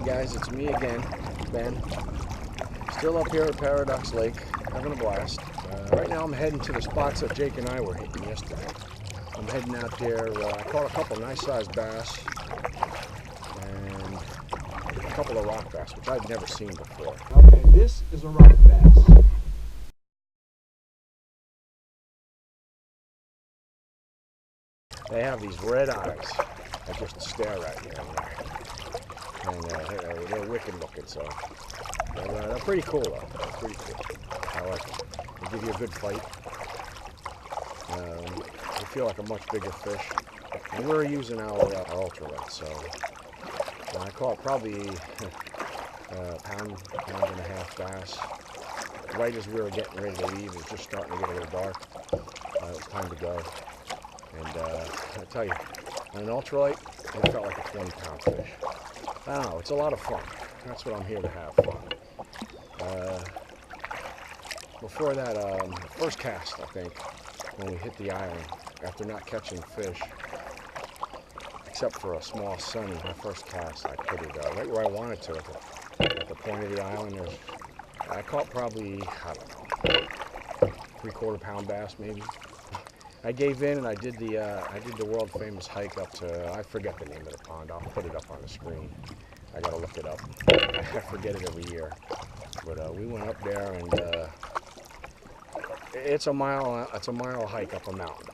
guys, it's me again, Ben. Still up here at Paradox Lake, having a blast. Right now I'm heading to the spots that Jake and I were hitting yesterday. I'm heading out there, I caught a couple nice sized bass and a couple of rock bass, which I've never seen before. Okay, this is a rock bass. They have these red eyes that just stare at you. And they're wicked looking, so they're pretty cool though. They're pretty cool. I like them. They give you a good fight. They feel like a much bigger fish. And we're using our ultralight, so I caught probably a pound and a half bass. Right as we were getting ready to leave, it was just starting to get a little dark. It was time to go. And I tell you, on an ultralight, it felt like a 20-pound fish. I don't know, it's a lot of fun. That's what I'm here to have, fun. Before that, first cast, I think, when we hit the island, after not catching fish, except for a small sunny, my first cast, I put it right where I wanted to, at the point of the island. I caught probably, I don't know, 3/4 pound bass maybe. I gave in and I did the world famous hike up to, I forget the name of the pond. I'll put it up on the screen. I gotta look it up. I forget it every year. But we went up there and it's a mile hike up a mountain.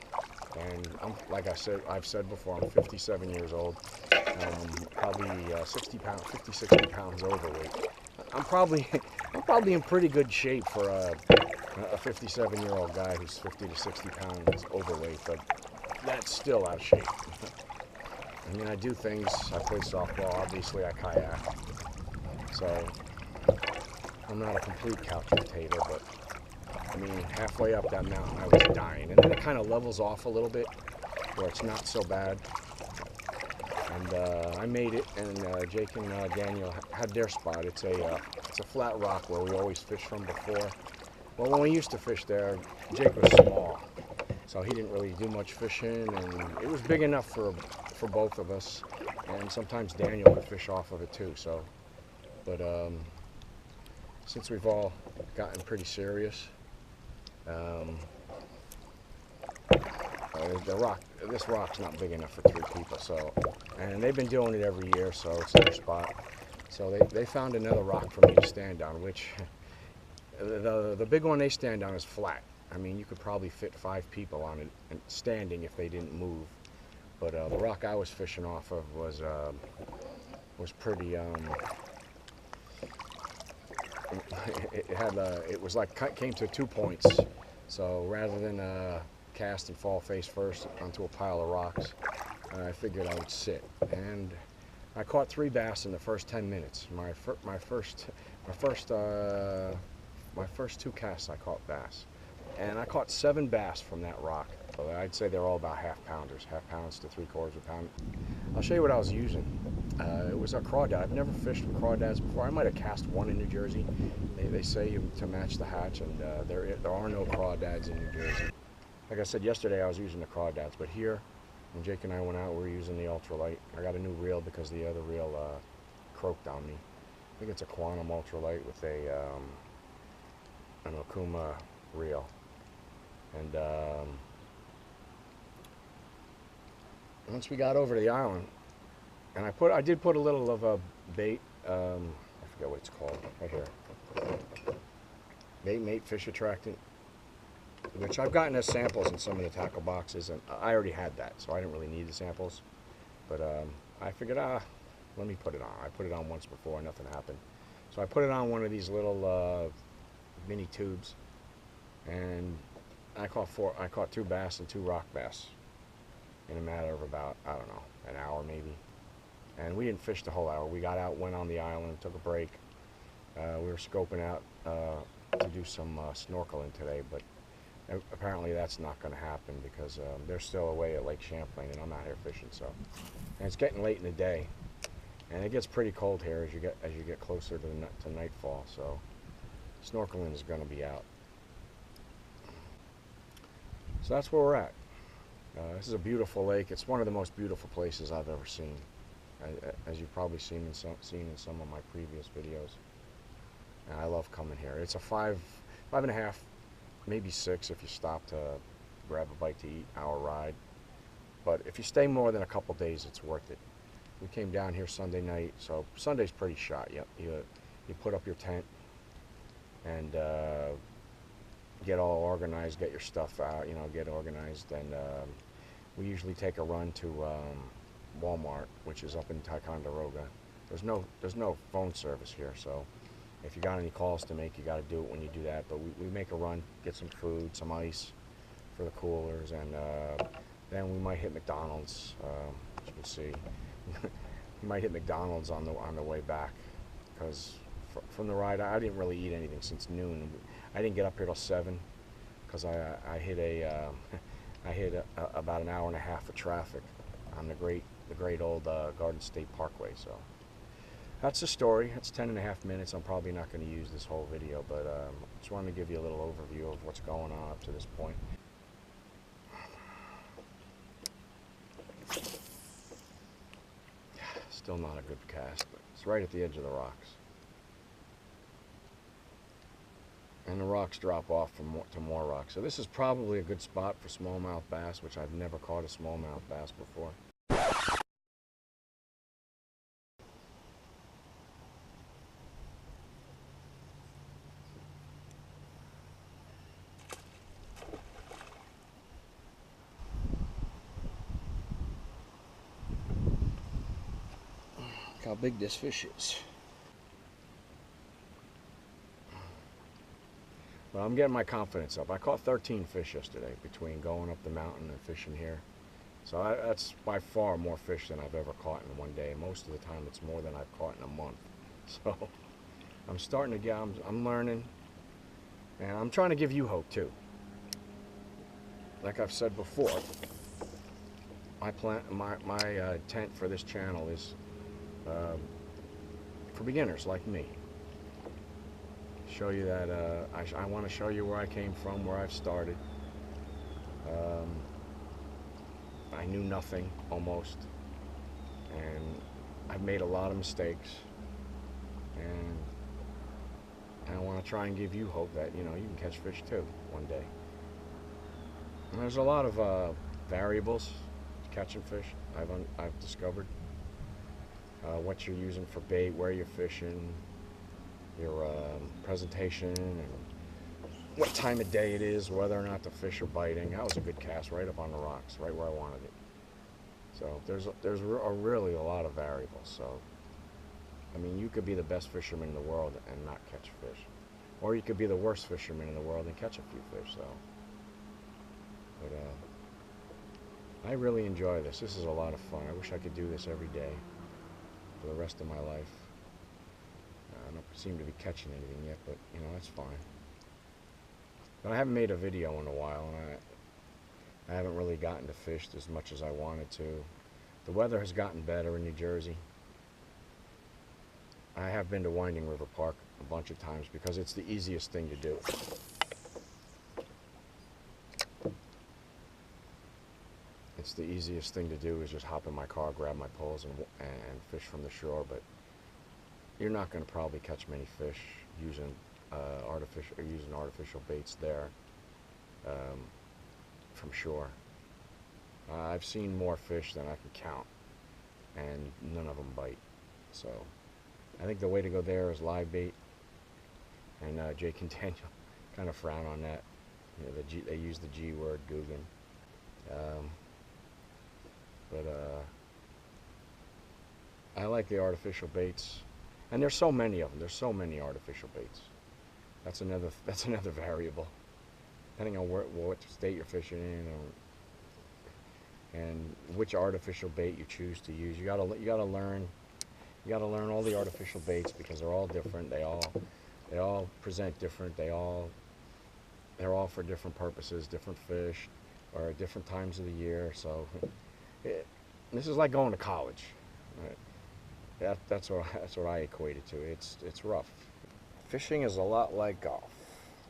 And like I've said before, I'm 57 years old. Probably 60 pounds overweight. I'm probably in pretty good shape for a 57-year-old guy who's 50 to 60 pounds overweight, but that's still out of shape. I mean, I do things, I play softball, obviously I kayak, so I'm not a complete couch potato, but I mean, halfway up that mountain I was dying, and then it kind of levels off a little bit, where it's not so bad, and I made it, and Jake and Daniel had their spot. It's a flat rock where we always fished from before. Well, when we used to fish there, Jake was small, so he didn't really do much fishing, and it was big enough for both of us, and sometimes Daniel could fish off of it too. So, but since we've all gotten pretty serious, this rock's not big enough for 3 people. So, and they've been doing it every year, so it's their spot. So they found another rock for me to stand on, which. The big one they stand on is flat. I mean, you could probably fit 5 people on it and standing if they didn't move. But the rock I was fishing off of was pretty. It was like came to 2 points. So rather than cast and fall face first onto a pile of rocks, I figured I would sit. And I caught 3 bass in the first 10 minutes. My first 2 casts I caught bass, and I caught 7 bass from that rock. So I'd say they're all about half pounds to 3/4 pound. I'll show you what I was using. It was a crawdad. I've never fished with crawdads before. I might have cast one in New Jersey. They say to match the hatch, and there are no crawdads in New Jersey. Like I said yesterday, I was using the crawdads, but here, when Jake and I went out, we were using the ultralight. I got a new reel because the other reel croaked on me. I think it's a Quantum ultralight with an Okuma reel, and once we got over to the island, and I did put a little of a bait, I forget what it's called, right here, bait mate fish attractant, which I've gotten as samples in some of the tackle boxes, and I already had that, so I didn't really need the samples, but I figured, let me put it on. I put it on once before and nothing happened, so I put it on one of these little mini tubes, and I caught 2 bass and 2 rock bass in a matter of about, I don't know, an hour maybe. And we didn't fish the whole hour. We got out, went on the island, took a break. We were scoping out to do some snorkeling today, but apparently that's not going to happen because they're still away at Lake Champlain and I'm out here fishing. So, and it's getting late in the day, and it gets pretty cold here as you get closer to nightfall. So snorkeling is going to be out. So that's where we're at. This is a beautiful lake. It's one of the most beautiful places I've ever seen. as you've probably seen in some of my previous videos. And I love coming here. It's a 5.5, maybe 6 if you stop to grab a bite to eat, hour ride. But if you stay more than a couple days, it's worth it. We came down here Sunday night, so Sunday's pretty shot. You put up your tent and get all organized, get your stuff out, get organized. And we usually take a run to Walmart, which is up in Ticonderoga. There's no phone service here, so if you got any calls to make, you got to do it when you do that. But we make a run, get some food, some ice for the coolers, and then we might hit McDonald's. As you can see, you might hit McDonald's on the way back, because from the ride I didn't really eat anything since noon. I didn't get up here till 7 because I hit about an hour and a half of traffic on the great old Garden State Parkway. So that's the story. That's 10.5 minutes. I'm probably not going to use this whole video, but just wanted to give you a little overview of what's going on up to this point. Still not a good cast, but it's right at the edge of the rocks. And the rocks drop off to more rocks. So this is probably a good spot for smallmouth bass, which I've never caught a smallmouth bass before. Look how big this fish is. Well, I'm getting my confidence up. I caught 13 fish yesterday between going up the mountain and fishing here. So that's by far more fish than I've ever caught in one day. Most of the time it's more than I've caught in a month. So I'm starting to get, I'm learning, and I'm trying to give you hope too. Like I've said before, my intent for this channel is for beginners like me. Show you that I want to show you where I came from, where I've started. I knew nothing almost, and I've made a lot of mistakes, and I want to try and give you hope that you can catch fish too one day. And there's a lot of variables to catching fish. I've discovered what you're using for bait, where you're fishing, your presentation, and what time of day it is, whether or not the fish are biting. That was a good cast, right up on the rocks, right where I wanted it. So there's really a lot of variables. So I mean, you could be the best fisherman in the world and not catch fish, or you could be the worst fisherman in the world and catch a few fish. So, but I really enjoy this. This is a lot of fun. I wish I could do this every day for the rest of my life. I don't seem to be catching anything yet, but that's fine. But I haven't made a video in a while, and I haven't really gotten to fish as much as I wanted to. The weather has gotten better in New Jersey. I have been to Winding River Park a bunch of times because it's the easiest thing to do. It's the easiest thing to do is just hop in my car, grab my poles, and fish from the shore. But you're not going to probably catch many fish using artificial baits there from shore. I've seen more fish than I can count, and none of them bite. So I think the way to go there is live bait, and Jake and Daniel kind of frown on that. They use the G word, Googan. But I like the artificial baits, and there's so many of them. There's so many artificial baits. That's another variable, depending on what state you're fishing in, and which artificial bait you choose to use. You gotta learn all the artificial baits because they're all different. They all present different. They're all for different purposes, different fish, or at different times of the year. So this is like going to college. Right? That's what I equate it to. It's rough. Fishing is a lot like golf.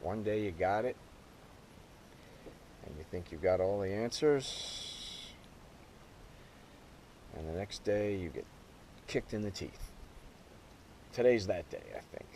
One day you got it, and you think you've got all the answers, and the next day you get kicked in the teeth. Today's that day, I think.